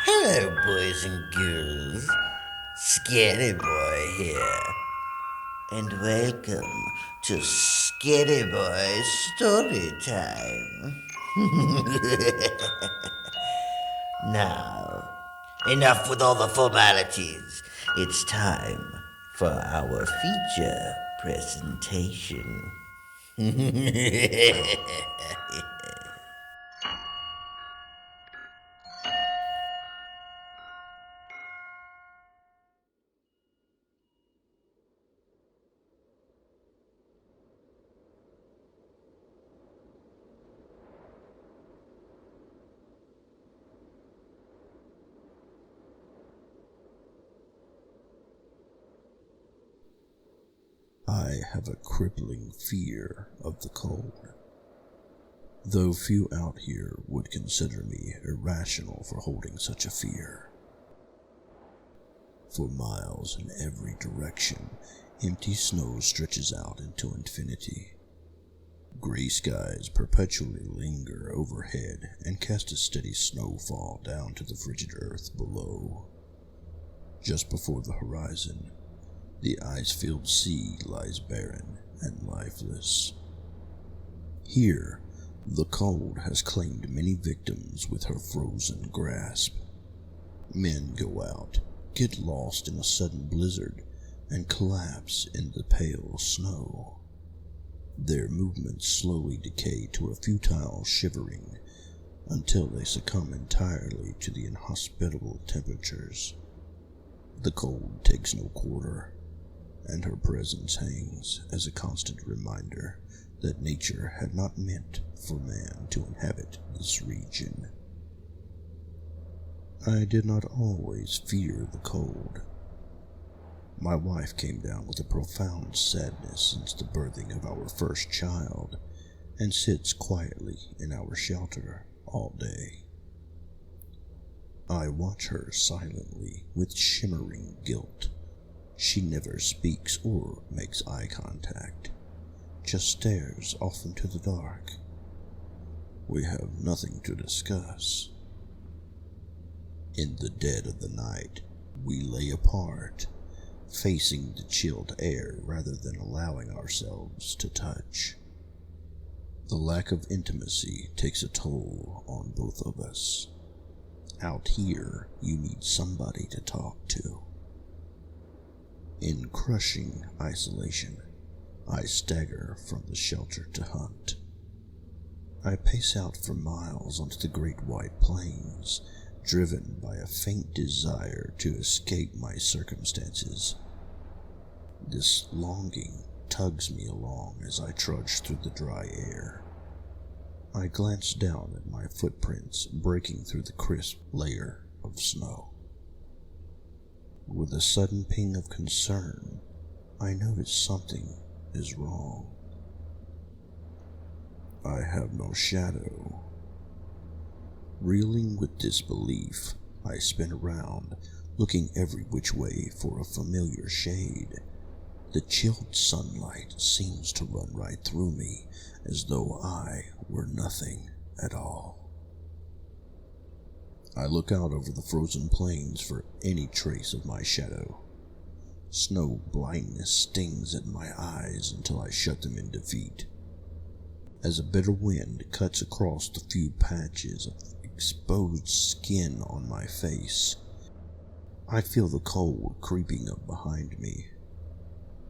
Hello, boys and girls. Scary Boy here. And welcome to Scary Boy Story Time. Now, enough with all the formalities. It's time for our feature presentation. I have a crippling fear of the cold, though few out here would consider me irrational for holding such a fear. For miles in every direction, empty snow stretches out into infinity. Gray skies perpetually linger overhead and cast a steady snowfall down to the frigid earth below. Just before the horizon, the ice-filled sea lies barren and lifeless. Here, the cold has claimed many victims with her frozen grasp. Men go out, get lost in a sudden blizzard, and collapse in the pale snow. Their movements slowly decay to a futile shivering until they succumb entirely to the inhospitable temperatures. The cold takes no quarter, and her presence hangs as a constant reminder that nature had not meant for man to inhabit this region. I did not always fear the cold. My wife came down with a profound sadness since the birthing of our first child, and sits quietly in our shelter all day. I watch her silently with shimmering guilt. She never speaks or makes eye contact, just stares off into the dark. We have nothing to discuss. In the dead of the night, we lay apart, facing the chilled air rather than allowing ourselves to touch. The lack of intimacy takes a toll on both of us. Out here, you need somebody to talk to. In crushing isolation, I stagger from the shelter to hunt. I pace out for miles onto the great white plains, driven by a faint desire to escape my circumstances. This longing tugs me along as I trudge through the dry air. I glance down at my footprints breaking through the crisp layer of snow. With a sudden ping of concern, I notice something is wrong. I have no shadow. Reeling with disbelief, I spin around, looking every which way for a familiar shade. The chilled sunlight seems to run right through me, as though I were nothing at all. I look out over the frozen plains for any trace of my shadow. Snow blindness stings at my eyes until I shut them in defeat. As a bitter wind cuts across the few patches of exposed skin on my face, I feel the cold creeping up behind me.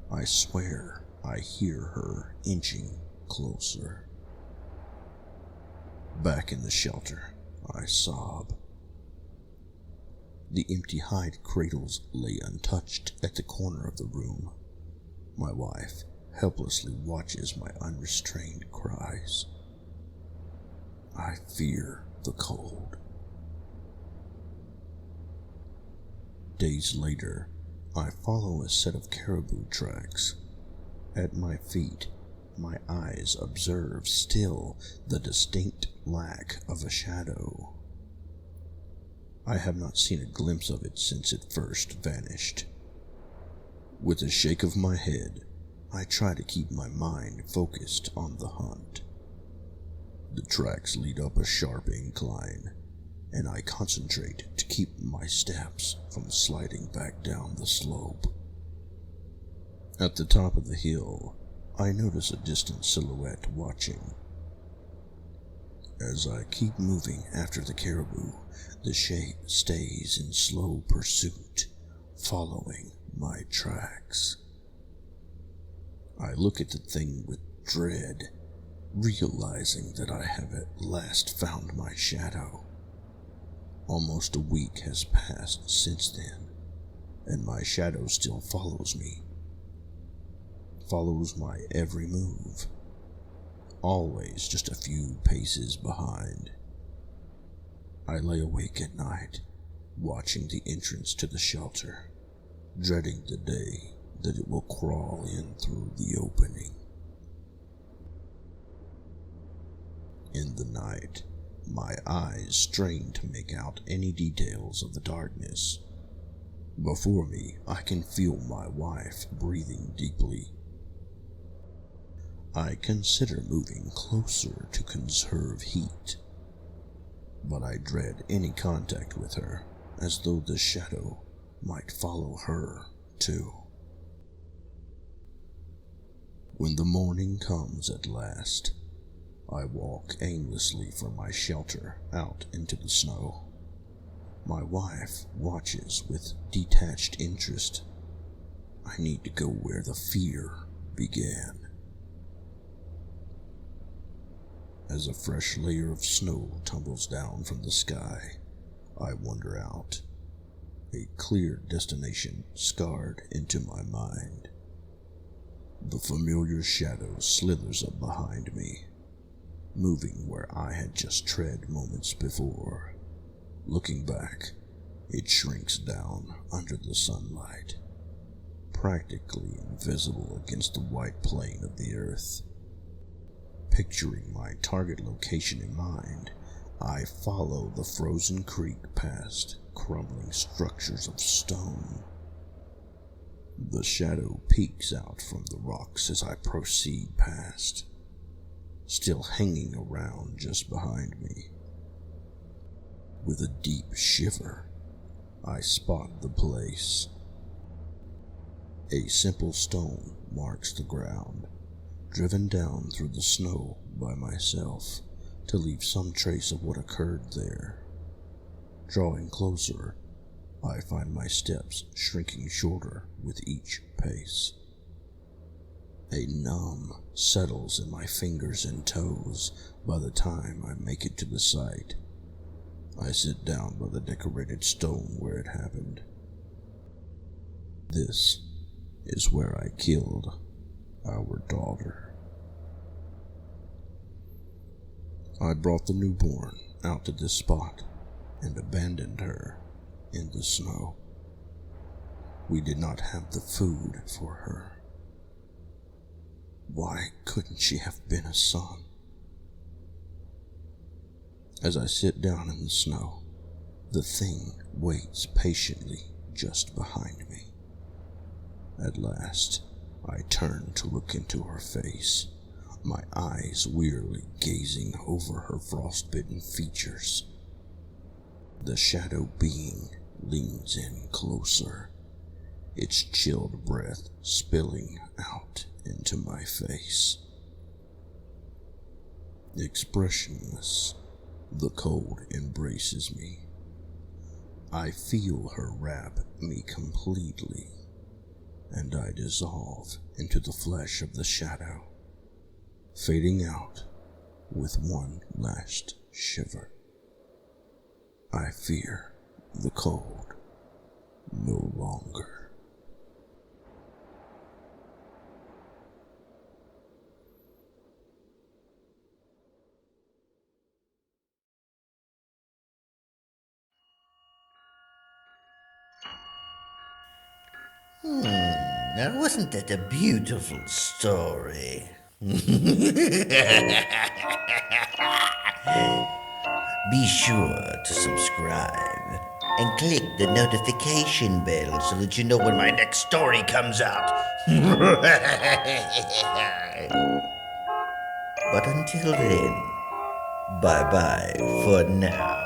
I swear I hear her inching closer. Back in the shelter, I sob. The empty hide cradles lay untouched at the corner of the room. My wife helplessly watches my unrestrained cries. I fear the cold. Days later, I follow a set of caribou tracks. At my feet, my eyes observe still the distinct lack of a shadow. I have not seen a glimpse of it since it first vanished. With a shake of my head, I try to keep my mind focused on the hunt. The tracks lead up a sharp incline, and I concentrate to keep my steps from sliding back down the slope. At the top of the hill, I notice a distant silhouette watching. As I keep moving after the caribou, the shape stays in slow pursuit, following my tracks. I look at the thing with dread, realizing that I have at last found my shadow. Almost a week has passed since then, and my shadow still follows me. Follows my every move. Always just a few paces behind. I lay awake at night, watching the entrance to the shelter, dreading the day that it will crawl in through the opening. In the night, my eyes strain to make out any details of the darkness. Before me, I can feel my wife breathing deeply. I consider moving closer to conserve heat, but I dread any contact with her, as though the shadow might follow her too. When the morning comes at last, I walk aimlessly from my shelter out into the snow. My wife watches with detached interest. I need to go where the fear began. As a fresh layer of snow tumbles down from the sky, I wander out, a clear destination scarred into my mind. The familiar shadow slithers up behind me, moving where I had just tread moments before. Looking back, it shrinks down under the sunlight, practically invisible against the white plane of the earth. Picturing my target location in mind, I follow the frozen creek past crumbling structures of stone. The shadow peeks out from the rocks as I proceed past, still hanging around just behind me. With a deep shiver, I spot the place. A simple stone marks the ground, driven down through the snow by myself to leave some trace of what occurred there. Drawing closer, I find my steps shrinking shorter with each pace. A numb settles in my fingers and toes by the time I make it to the site. I sit down by the decorated stone where it happened. This is where I killed our daughter. I brought the newborn out to this spot and abandoned her in the snow. We did not have the food for her. Why couldn't she have been a son? As I sit down in the snow, the thing waits patiently just behind me. At last, I turn to look into her face, my eyes wearily gazing over her frostbitten features. The shadow being leans in closer, its chilled breath spilling out into my face. Expressionless, the cold embraces me. I feel her wrap me completely, and I dissolve into the flesh of the shadow, fading out with one last shiver. I fear the cold no longer. Now wasn't that a beautiful story? Be sure to subscribe and click the notification bell so that you know when my next story comes out. But until then, bye-bye for now.